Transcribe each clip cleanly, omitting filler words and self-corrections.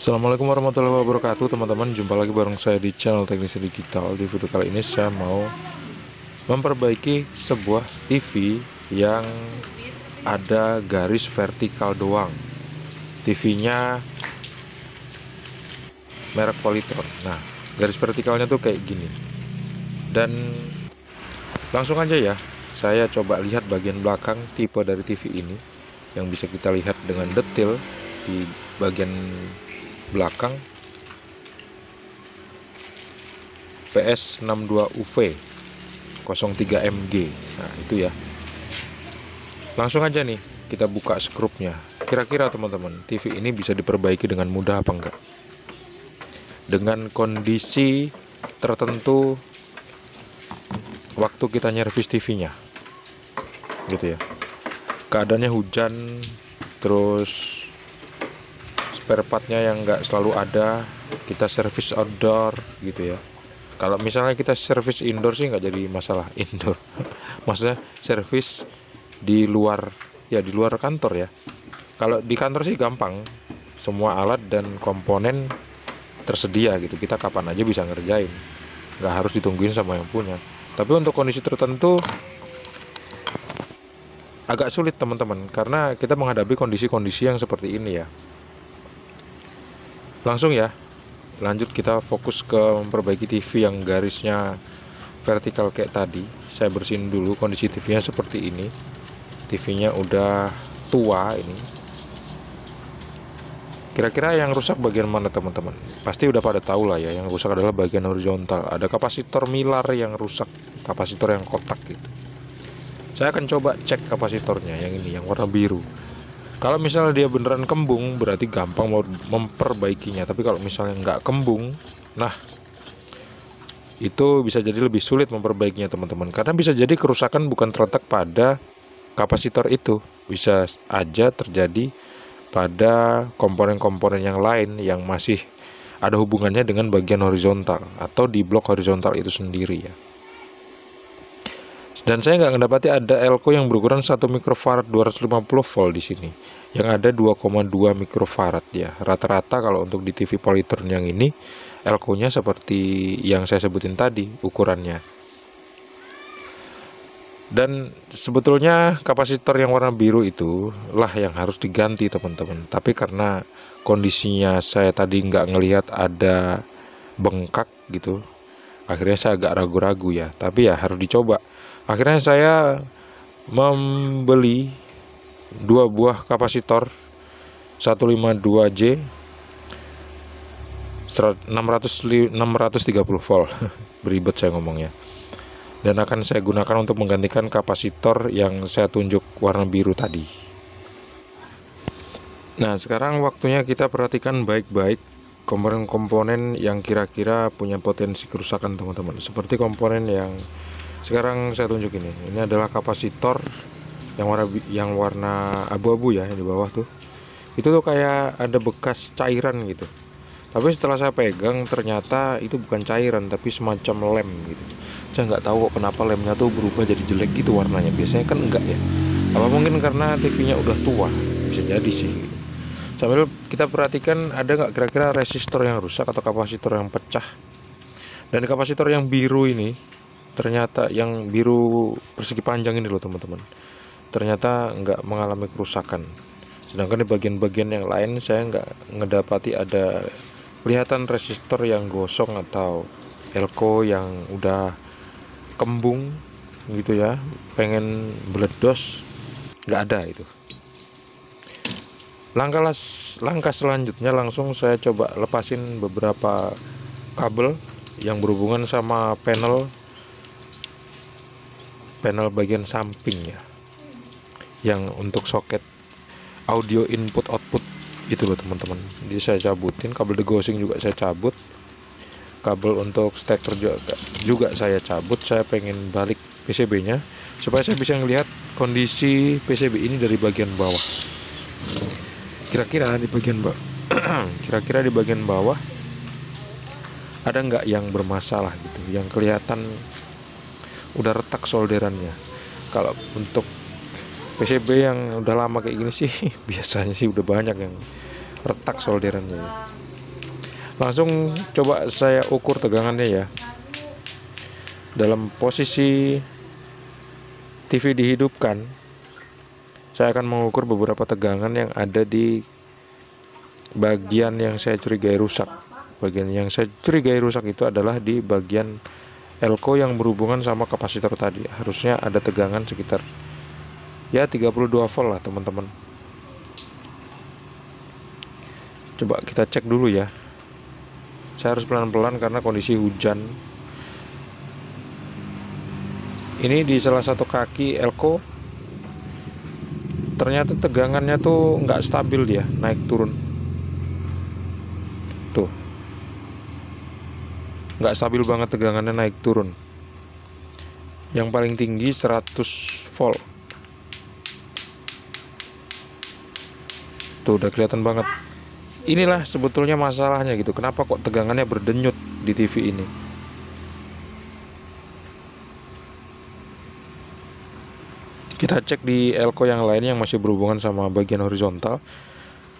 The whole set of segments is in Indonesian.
Assalamualaikum warahmatullahi wabarakatuh teman-teman. Jumpa lagi bareng saya di channel Teknisi Digital. Di video kali ini saya mau memperbaiki sebuah TV yang ada garis vertikal doang. TV-nya merek Politor. Nah, garis vertikalnya tuh kayak gini. Dan langsung aja ya, saya coba lihat bagian belakang tipe dari TV ini yang bisa kita lihat dengan detail di bagian belakang. PS62UV 03MG. Nah itu ya, langsung aja nih kita buka skrupnya. Kira-kira teman-teman, TV ini bisa diperbaiki dengan mudah apa enggak? Dengan kondisi tertentu waktu kita nyervis TV-nya gitu ya, keadaannya hujan, terus spare partnya yang nggak selalu ada, kita servis outdoor gitu ya. Kalau misalnya kita servis indoor sih nggak jadi masalah. Indoor maksudnya servis di luar ya, di luar kantor ya. Kalau di kantor sih gampang, semua alat dan komponen tersedia gitu, kita kapan aja bisa ngerjain, nggak harus ditungguin sama yang punya. Tapi untuk kondisi tertentu agak sulit teman-teman, karena kita menghadapi kondisi-kondisi yang seperti ini ya. Langsung ya, lanjut kita fokus ke memperbaiki TV yang garisnya vertikal kayak tadi. Saya bersihin dulu, kondisi TV-nya seperti ini. TV-nya udah tua ini. Kira-kira yang rusak bagian mana teman-teman? Pasti udah pada tahu lah ya, yang rusak adalah bagian horizontal. Ada kapasitor milar yang rusak, kapasitor yang kotak gitu. Saya akan coba cek kapasitornya yang ini, yang warna biru. Kalau misalnya dia beneran kembung, berarti gampang mau memperbaikinya. Tapi kalau misalnya nggak kembung, nah itu bisa jadi lebih sulit memperbaikinya teman-teman. Karena bisa jadi kerusakan bukan terletak pada kapasitor itu, bisa aja terjadi pada komponen-komponen yang lain yang masih ada hubungannya dengan bagian horizontal atau di blok horizontal itu sendiri ya. Dan saya nggak mendapati ada elko yang berukuran 1 mikrofarad 250 volt di sini. Yang ada 2,2 mikrofarad ya. Rata-rata kalau untuk di TV Politor yang ini, elko-nya seperti yang saya sebutin tadi ukurannya. Dan sebetulnya kapasitor yang warna biru itu lah yang harus diganti teman-teman. Tapi karena kondisinya saya tadi nggak ngelihat ada bengkak gitu, akhirnya saya agak ragu-ragu ya. Tapi ya harus dicoba. Akhirnya saya membeli 2 buah kapasitor 152J 630 volt. Beribet saya ngomongnya. Dan akan saya gunakan untuk menggantikan kapasitor yang saya tunjuk warna biru tadi. Nah, sekarang waktunya kita perhatikan baik-baik komponen-komponen yang kira-kira punya potensi kerusakan teman-teman. Seperti komponen yang sekarang saya tunjuk ini. Ini adalah kapasitor yang warna abu-abu ya, yang di bawah tuh. Itu tuh kayak ada bekas cairan gitu. Tapi setelah saya pegang ternyata itu bukan cairan tapi semacam lem gitu. Saya nggak tahu kok kenapa lemnya tuh berubah jadi jelek gitu warnanya. Biasanya kan enggak ya. Apa mungkin karena TV-nya udah tua? Bisa jadi sih gitu. Sambil kita perhatikan ada nggak kira-kira resistor yang rusak atau kapasitor yang pecah. Dan kapasitor yang biru ini, ternyata yang biru persegi panjang ini loh teman-teman, ternyata nggak mengalami kerusakan. Sedangkan di bagian-bagian yang lain saya nggak ngedapati ada kelihatan resistor yang gosong atau elko yang udah kembung gitu ya, pengen meledos, nggak ada itu. Langkah selanjutnya langsung saya coba lepasin beberapa kabel yang berhubungan sama panel bagian samping ya, yang untuk soket audio input output itu loh teman-teman. Jadi saya cabutin kabel degaussing, juga saya cabut kabel untuk steker juga saya cabut. Saya pengen balik PCB nya supaya saya bisa melihat kondisi PCB ini dari bagian bawah. Kira-kira di bagian kira-kira di bagian bawah ada nggak yang bermasalah gitu, yang kelihatan udah retak solderannya. Kalau untuk PCB yang udah lama kayak gini sih biasanya sih udah banyak yang retak solderannya ya. Langsung coba saya ukur tegangannya ya. Dalam posisi TV dihidupkan, saya akan mengukur beberapa tegangan yang ada di bagian yang saya curigai rusak. Bagian yang saya curigai rusak itu adalah di bagian elko yang berhubungan sama kapasitor tadi. Harusnya ada tegangan sekitar ya 32 volt lah teman-teman. Coba kita cek dulu ya. Saya harus pelan-pelan karena kondisi hujan. Ini di salah satu kaki elko, ternyata tegangannya tuh nggak stabil, dia naik turun. Tuh, nggak stabil banget tegangannya, naik turun. Yang paling tinggi 100 volt. Tuh udah kelihatan banget. Inilah sebetulnya masalahnya gitu. Kenapa kok tegangannya berdenyut di TV ini? Kita cek di elko yang lain yang masih berhubungan sama bagian horizontal.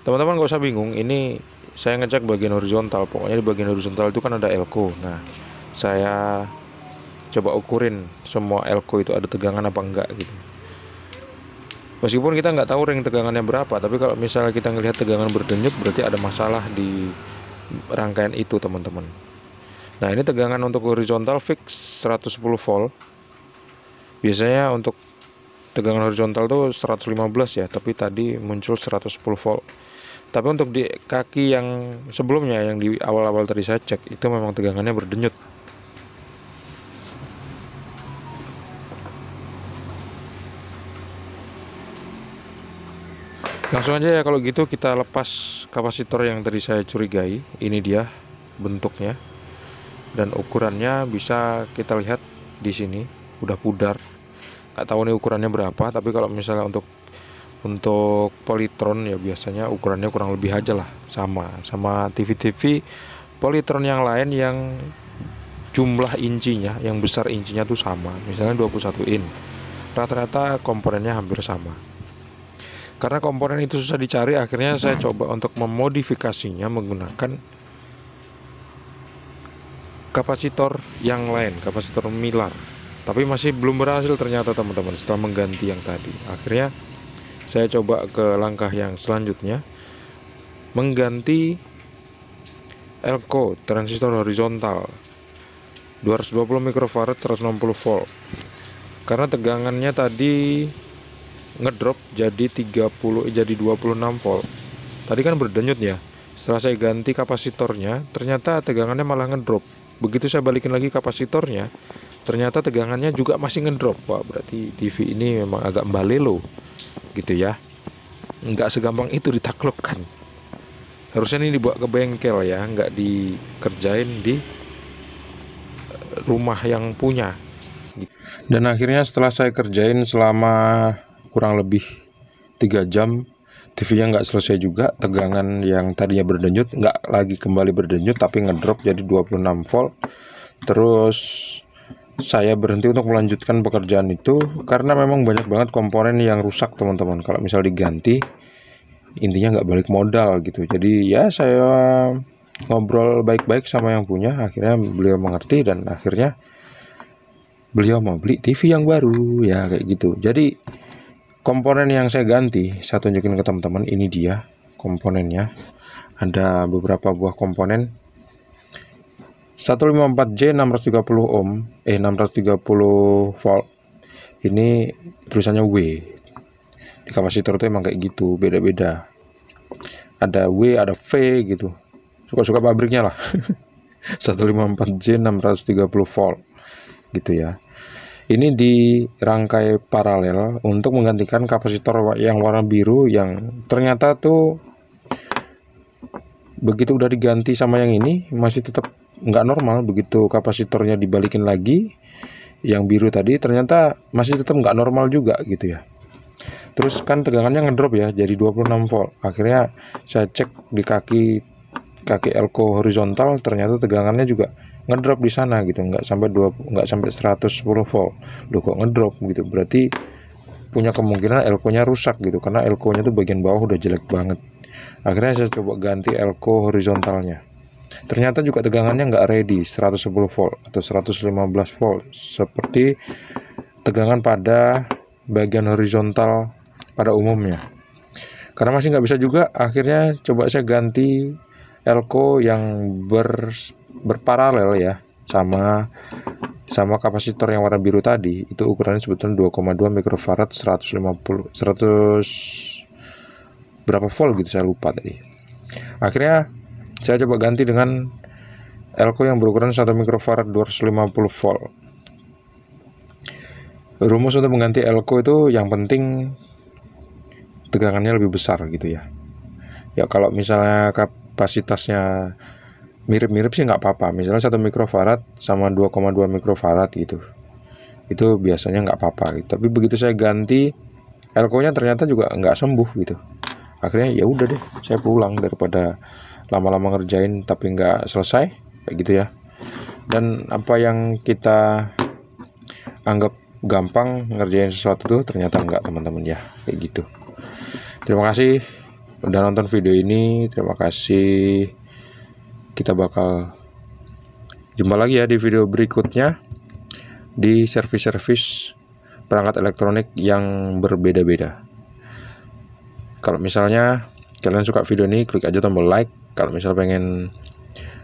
Teman-teman gak usah bingung, ini saya ngecek bagian horizontal. Pokoknya di bagian horizontal itu kan ada elko. Nah, saya coba ukurin semua elko itu ada tegangan apa enggak gitu. Meskipun kita nggak tahu ring tegangannya berapa, tapi kalau misalnya kita ngelihat tegangan berdenyut, berarti ada masalah di rangkaian itu teman-teman. Nah, ini tegangan untuk horizontal fix 110 volt. Biasanya untuk tegangan horizontal tuh 115 ya, tapi tadi muncul 110 volt. Tapi untuk di kaki yang sebelumnya, yang di awal-awal tadi saya cek, itu memang tegangannya berdenyut. Langsung aja ya kalau gitu, kita lepas kapasitor yang tadi saya curigai. Ini dia bentuknya dan ukurannya bisa kita lihat di sini, udah pudar. Nggak tahu nih ukurannya berapa, tapi kalau misalnya untuk Polytron ya biasanya ukurannya kurang lebih aja lah sama TV-TV Polytron yang lain yang jumlah incinya, yang besar incinya tuh sama, misalnya 21 in. Rata-rata komponennya hampir sama. Karena komponen itu susah dicari, akhirnya saya coba untuk memodifikasinya menggunakan kapasitor yang lain, kapasitor Mylar. Tapi masih belum berhasil ternyata teman-teman setelah mengganti yang tadi. Akhirnya saya coba ke langkah yang selanjutnya, mengganti elko transistor horizontal 220 mikrofarad 160 volt. Karena tegangannya tadi ngedrop jadi 26 volt. Tadi kan berdenyut ya. Setelah saya ganti kapasitornya, ternyata tegangannya malah ngedrop. Begitu saya balikin lagi kapasitornya, ternyata tegangannya juga masih ngedrop. Wah, berarti TV ini memang agak mbalelo gitu ya. Nggak segampang itu ditaklukkan. Harusnya ini dibawa ke bengkel ya, nggak dikerjain di rumah yang punya. Dan akhirnya setelah saya kerjain selama kurang lebih 3 jam, TV-nya nggak selesai juga. Tegangan yang tadinya berdenyut nggak lagi kembali berdenyut, tapi ngedrop jadi 26 volt. Terus saya berhenti untuk melanjutkan pekerjaan itu karena memang banyak banget komponen yang rusak teman-teman. Kalau misal diganti, intinya nggak balik modal gitu. Jadi ya saya ngobrol baik-baik sama yang punya. Akhirnya beliau mengerti dan akhirnya beliau mau beli TV yang baru ya, kayak gitu. Jadi komponen yang saya ganti, saya tunjukin ke teman-teman. Ini dia komponennya. Ada beberapa buah komponen. 154J 630 ohm, 630 volt. Ini tulisannya W. Di kapasitor itu emang kayak gitu, beda-beda. Ada W, ada V gitu. Suka-suka pabriknya lah. 154J 630 volt gitu ya. Ini dirangkai paralel untuk menggantikan kapasitor yang warna biru yang ternyata tuh begitu udah diganti sama yang ini masih tetap nggak normal. Begitu kapasitornya dibalikin lagi yang biru tadi, ternyata masih tetap nggak normal juga gitu ya. Terus kan tegangannya ngedrop ya jadi 26 volt. Akhirnya saya cek di kaki elko horizontal, ternyata tegangannya juga ngedrop di sana gitu, nggak sampai 110 volt. Loh, kok ngedrop gitu, berarti punya kemungkinan elko-nya rusak gitu, karena elko-nya tuh bagian bawah udah jelek banget. Akhirnya saya coba ganti elko horizontalnya. Ternyata juga tegangannya nggak ready 110 volt atau 115 volt seperti tegangan pada bagian horizontal pada umumnya. Karena masih nggak bisa juga, akhirnya coba saya ganti elko yang berparalel ya sama kapasitor yang warna biru tadi. Itu ukurannya sebetulnya 2,2 mikrofarad 100 berapa volt gitu, saya lupa tadi. Akhirnya saya coba ganti dengan elko yang berukuran 1 mikrofarad 250 volt. Rumus untuk mengganti elko itu yang penting tegangannya lebih besar gitu ya. Ya kalau misalnya kapasitasnya mirip-mirip sih nggak apa-apa. Misalnya 1 mikrofarad sama 2,2 mikrofarad gitu. Itu biasanya nggak apa-apa gitu. Tapi begitu saya ganti elko-nya ternyata juga nggak sembuh gitu. Akhirnya ya udah deh, saya pulang daripada lama-lama ngerjain tapi nggak selesai kayak gitu ya. Dan apa yang kita anggap gampang ngerjain sesuatu tuh ternyata enggak, teman-teman ya, kayak gitu. Terima kasih udah nonton video ini. Terima kasih. Kita bakal jumpa lagi ya di video berikutnya di servis-servis perangkat elektronik yang berbeda-beda. Kalau misalnya kalian suka video ini, klik aja tombol like. Kalau misalnya pengen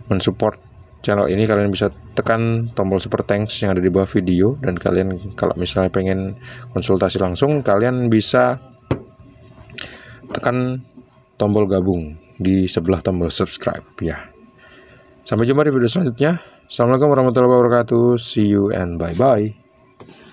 mensupport channel ini, kalian bisa tekan tombol super thanks yang ada di bawah video. Dan kalian kalau misalnya pengen konsultasi langsung, kalian bisa tekan tombol gabung di sebelah tombol subscribe ya. Sampai jumpa di video selanjutnya. Assalamualaikum warahmatullahi wabarakatuh. See you and bye-bye.